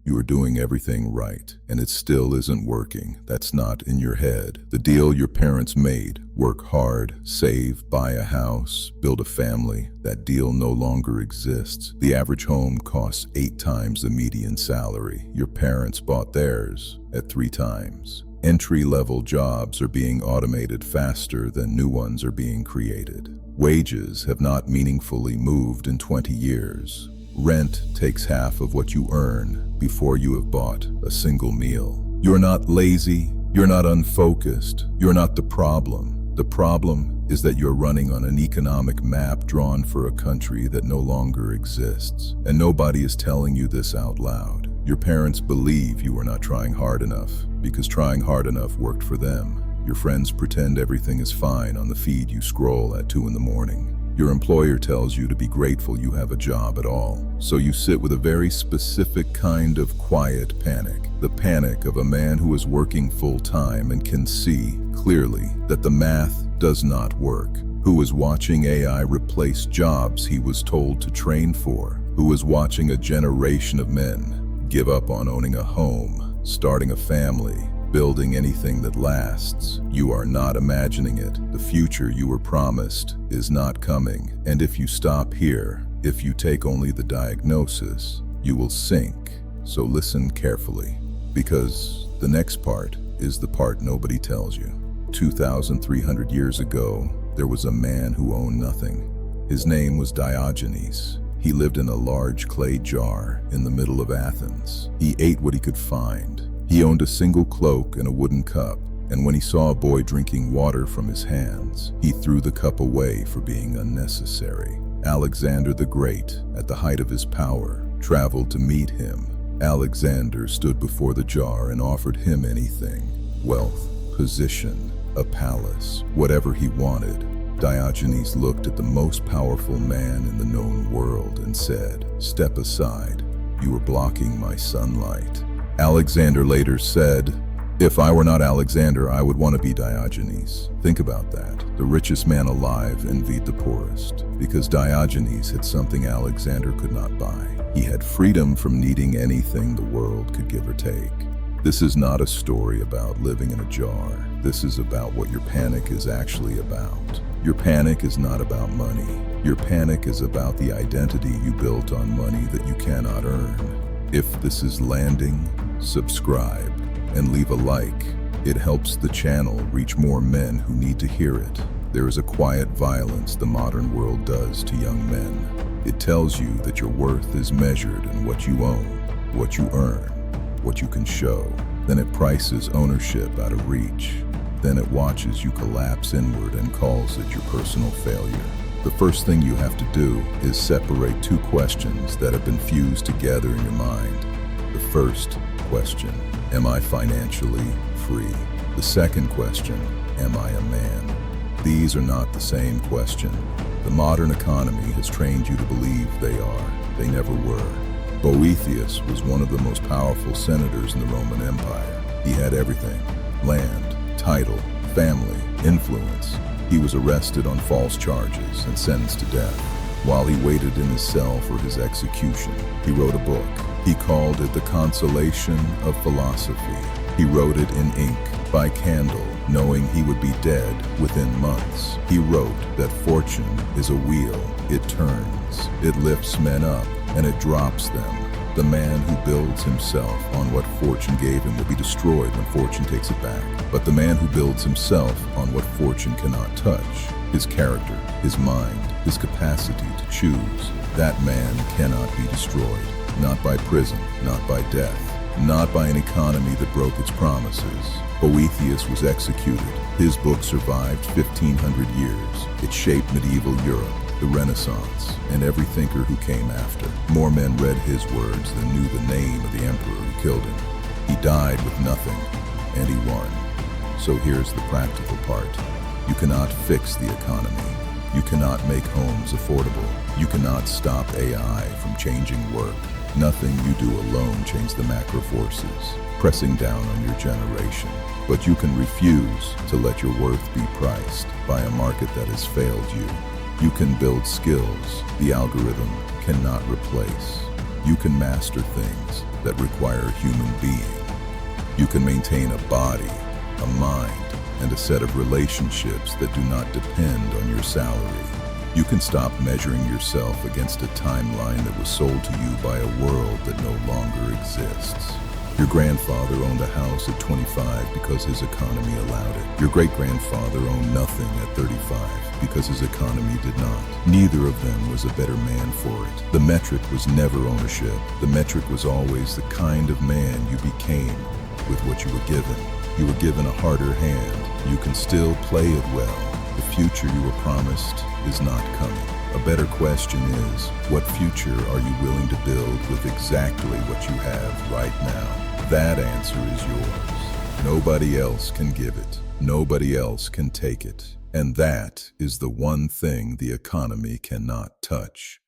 You are doing everything right, and it still isn't working. That's not in your head. The deal your parents made, work hard, save, buy a house, build a family, that deal no longer exists. The average home costs 8 times the median salary. Your parents bought theirs at 3 times. Entry-level jobs are being automated faster than new ones are being created. Wages have not meaningfully moved in 20 years. Rent takes half of what you earn before you have bought a single meal. You're not lazy, you're not unfocused, you're not the problem. The problem is that you're running on an economic map drawn for a country that no longer exists. And nobody is telling you this out loud. Your parents believe you are not trying hard enough because trying hard enough worked for them. Your friends pretend everything is fine on the feed you scroll at 2 in the morning. Your employer tells you to be grateful you have a job at all. So you sit with a very specific kind of quiet panic. The panic of a man who is working full-time and can see clearly that the math does not work. Who is watching AI replace jobs he was told to train for. Who is watching a generation of men give up on owning a home, starting a family, building anything that lasts. You are not imagining it. The future you were promised is not coming. And if you stop here, if you take only the diagnosis, you will sink. So listen carefully, because the next part is the part nobody tells you. 2,300 years ago, there was a man who owned nothing. His name was Diogenes. He lived in a large clay jar in the middle of Athens. He ate what he could find. He owned a single cloak and a wooden cup, and when he saw a boy drinking water from his hands, he threw the cup away for being unnecessary. Alexander the Great, at the height of his power, traveled to meet him. Alexander stood before the jar and offered him anything: wealth, position, a palace, whatever he wanted. Diogenes looked at the most powerful man in the known world and said, "Step aside, you are blocking my sunlight." Alexander later said, "If I were not Alexander, I would want to be Diogenes." Think about that. The richest man alive envied the poorest, because Diogenes had something Alexander could not buy. He had freedom from needing anything the world could give or take. This is not a story about living in a jar. This is about what your panic is actually about. Your panic is not about money. Your panic is about the identity you built on money that you cannot earn. If this is landing, subscribe and leave a like. It helps the channel reach more men who need to hear it. There is a quiet violence the modern world does to young men. It tells you that your worth is measured in what you own, what you earn, what you can show. Then it prices ownership out of reach. Then it watches you collapse inward and calls it your personal failure. The first thing you have to do is separate 2 questions that have been fused together in your mind. The first question, am I financially free? The second question, am I a man? These are not the same question. The modern economy has trained you to believe they are. They never were. Boethius was one of the most powerful senators in the Roman Empire. He had everything: land, title, family, influence. He was arrested on false charges and sentenced to death. While he waited in his cell for his execution, he wrote a book. He called it The Consolation of Philosophy. He wrote it in ink, by candle, knowing he would be dead within months. He wrote that fortune is a wheel. It turns, it lifts men up, and it drops them. The man who builds himself on what fortune gave him will be destroyed when fortune takes it back. But the man who builds himself on what fortune cannot touch, his character, his mind, his capacity to choose, that man cannot be destroyed. Not by prison, not by death, not by an economy that broke its promises. Boethius was executed. His book survived 1,500 years. It shaped medieval Europe, the Renaissance, and every thinker who came after. More men read his words than knew the name of the emperor who killed him. He died with nothing, and he won. So here's the practical part. You cannot fix the economy. You cannot make homes affordable. You cannot stop AI from changing work. Nothing you do alone changes the macro forces pressing down on your generation. But you can refuse to let your worth be priced by a market that has failed you. You can build skills the algorithm cannot replace. You can master things that require a human being. You can maintain a body, a mind, and a set of relationships that do not depend on your salary. You can stop measuring yourself against a timeline that was sold to you by a world that no longer exists. Your grandfather owned a house at 25 because his economy allowed it. Your great-grandfather owned nothing at 35 because his economy did not. Neither of them was a better man for it. The metric was never ownership. The metric was always the kind of man you became with what you were given. You were given a harder hand. You can still play it well. The future you were promised is not coming. A better question is, what future are you willing to build with exactly what you have right now? That answer is yours. Nobody else can give it. Nobody else can take it. And that is the one thing the economy cannot touch.